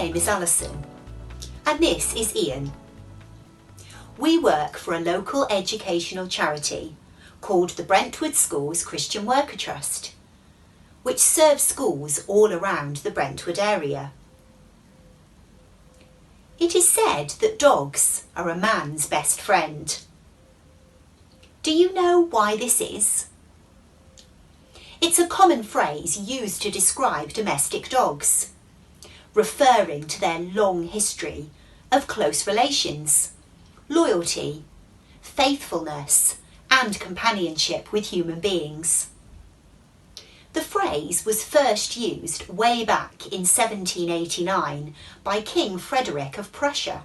name is Alison, and this is Ian. We work for a local educational charity called the Brentwood Schools Christian Worker Trust, which serves schools all around the Brentwood area. It is said that dogs are a man's best friend. Do you know why this is? It's a common phrase used to describe domestic dogs, referring to their long history of close relations, loyalty, faithfulness, and companionship with human beings. The phrase was first used way back in 1789 by King Frederick of Prussia.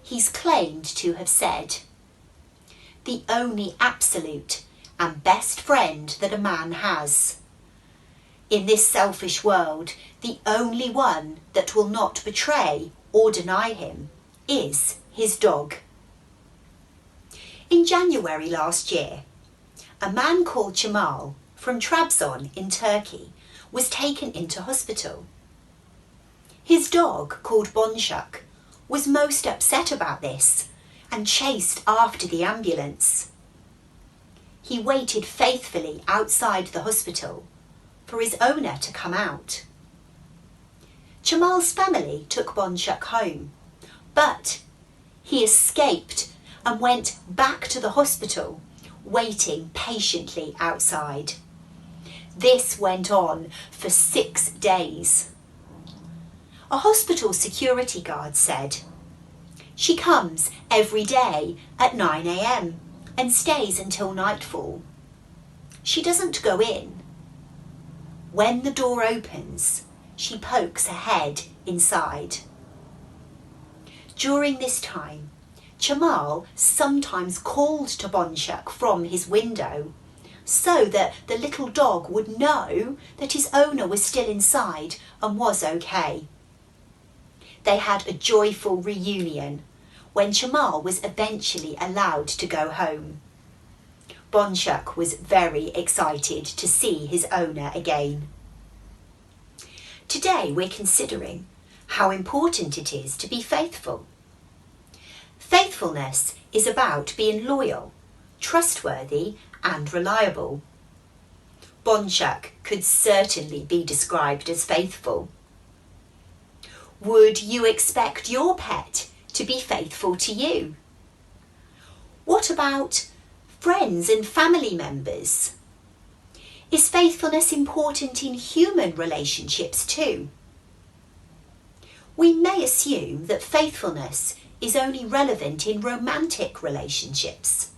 He's claimed to have said, "The only absolute and best friend that a man has. In this selfish world, the only one that will not betray or deny him is his dog." In January last year, a man called Jamal from Trabzon in Turkey was taken into hospital. His dog, called Bonchuk, was most upset about this and chased after the ambulance. He waited faithfully outside the hospital for his owner to come out. Jamal's family took Bonchuk home, but he escaped and went back to the hospital, waiting patiently outside. This went on for 6 days. A hospital security guard said, "She comes every day at 9 a.m. and stays until nightfall. She doesn't go in. When the door opens, she pokes her head inside." During this time, Jamal sometimes called to Bonchuk from his window so that the little dog would know that his owner was still inside and was okay. They had a joyful reunion when Jamal was eventually allowed to go home. Bonchuk was very excited to see his owner again. Today we're considering how important it is to be faithful. Faithfulness is about being loyal, trustworthy and reliable. Bonchuk could certainly be described as faithful. Would you expect your pet to be faithful to you? What about friends and family members? Is faithfulness important in human relationships too? We may assume that faithfulness is only relevant in romantic relationships.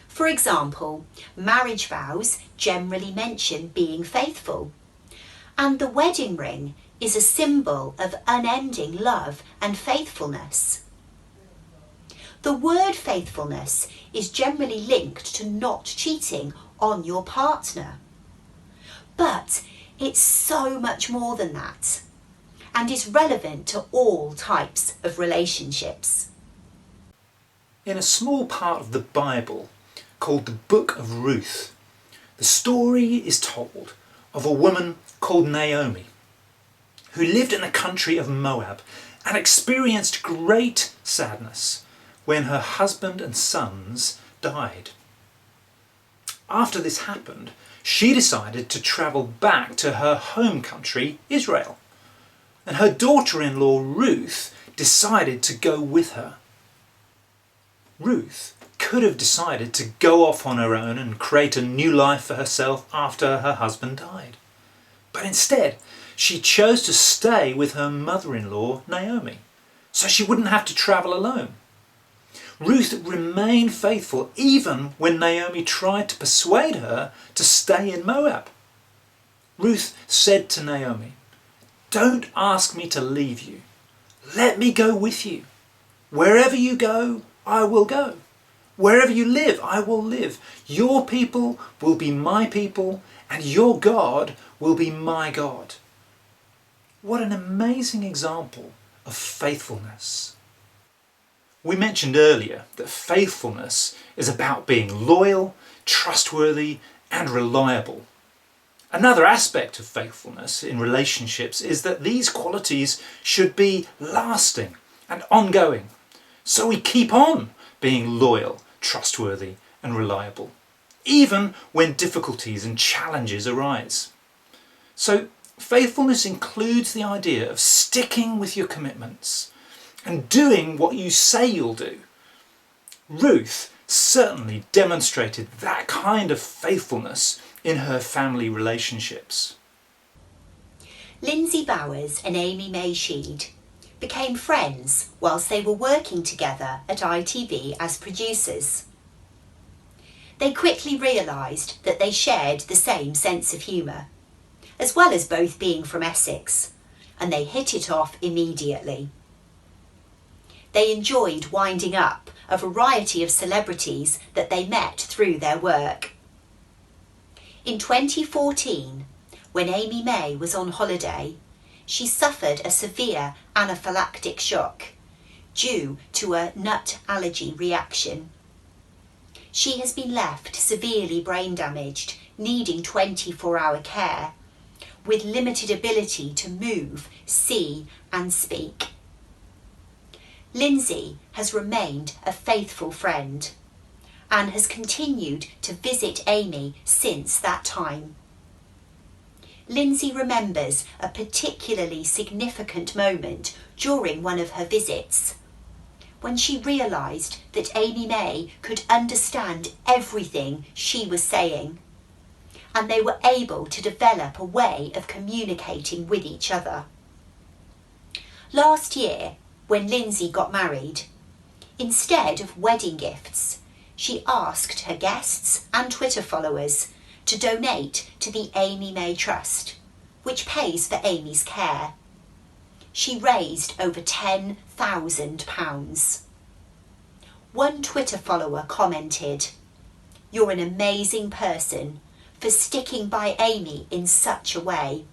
For example, marriage vows generally mention being faithful, and the wedding ring is a symbol of unending love and faithfulness. The word faithfulness is generally linked to not cheating on your partner. But it's so much more than that, and is relevant to all types of relationships. In a small part of the Bible called the Book of Ruth, the story is told of a woman called Naomi, who lived in the country of Moab and experienced great sadness when her husband and sons died. After this happened, she decided to travel back to her home country, Israel, and her daughter-in-law Ruth decided to go with her. Ruth could have decided to go off on her own and create a new life for herself after her husband died. But instead, she chose to stay with her mother-in-law, Naomi, so she wouldn't have to travel alone. Ruth remained faithful even when Naomi tried to persuade her to stay in Moab. Ruth said to Naomi, "Don't ask me to leave you. Let me go with you. Wherever you go, I will go. Wherever you live, I will live. Your people will be my people, and your God will be my God." What an amazing example of faithfulness. We mentioned earlier that faithfulness is about being loyal, trustworthy, and reliable. Another aspect of faithfulness in relationships is that these qualities should be lasting and ongoing. So we keep on being loyal, trustworthy and reliable, even when difficulties and challenges arise. So faithfulness includes the idea of sticking with your commitments and doing what you say you'll do. Ruth certainly demonstrated that kind of faithfulness in her family relationships. Lindsay Bowers and Amy May Sheed became friends whilst they were working together at ITV as producers. They quickly realised that they shared the same sense of humour, as well as both being from Essex, and they hit it off immediately. They enjoyed winding up a variety of celebrities that they met through their work. In 2014, when Amy May was on holiday, she suffered a severe anaphylactic shock due to a nut allergy reaction. She has been left severely brain damaged, needing 24-hour care, with limited ability to move, see and speak. Lindsay has remained a faithful friend and has continued to visit Amy since that time. Lindsay remembers a particularly significant moment during one of her visits, when she realised that Amy May could understand everything she was saying, and they were able to develop a way of communicating with each other. Last year, when Lindsay got married, instead of wedding gifts, she asked her guests and Twitter followers to donate to the Amy May Trust, which pays for Amy's care. She raised over £10,000. One Twitter follower commented, "You're an amazing person for sticking by Amy in such a way.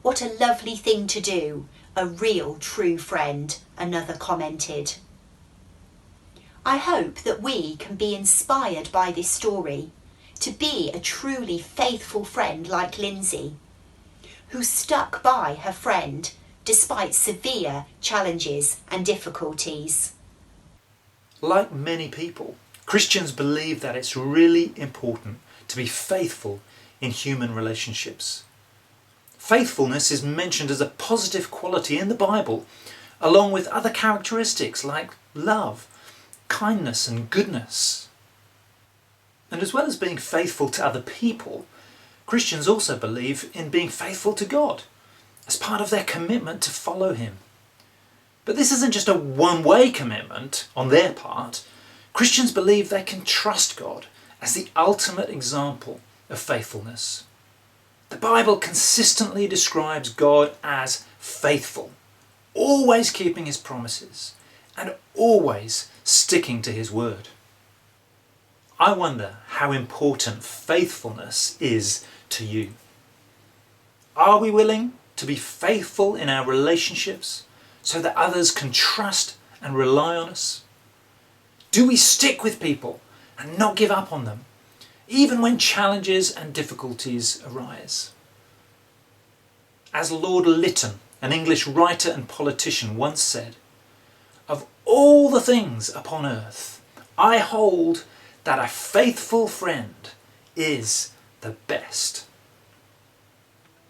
What a lovely thing to do, a real true friend," another commented. I hope that we can be inspired by this story to be a truly faithful friend like Lindsay, who stuck by her friend despite severe challenges and difficulties. Like many people, Christians believe that it's really important to be faithful in human relationships. Faithfulness is mentioned as a positive quality in the Bible, along with other characteristics like love, kindness and goodness. And as well as being faithful to other people, Christians also believe in being faithful to God as part of their commitment to follow Him. But this isn't just a one-way commitment on their part. Christians believe they can trust God as the ultimate example of faithfulness. The Bible consistently describes God as faithful, always keeping His promises and always sticking to His word. I wonder how important faithfulness is to you. Are we willing to be faithful in our relationships so that others can trust and rely on us? Do we stick with people and not give up on them, even when challenges and difficulties arise? As Lord Lytton, an English writer and politician, once said, "Of all the things upon earth, I hold that a faithful friend is the best."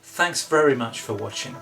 Thanks very much for watching.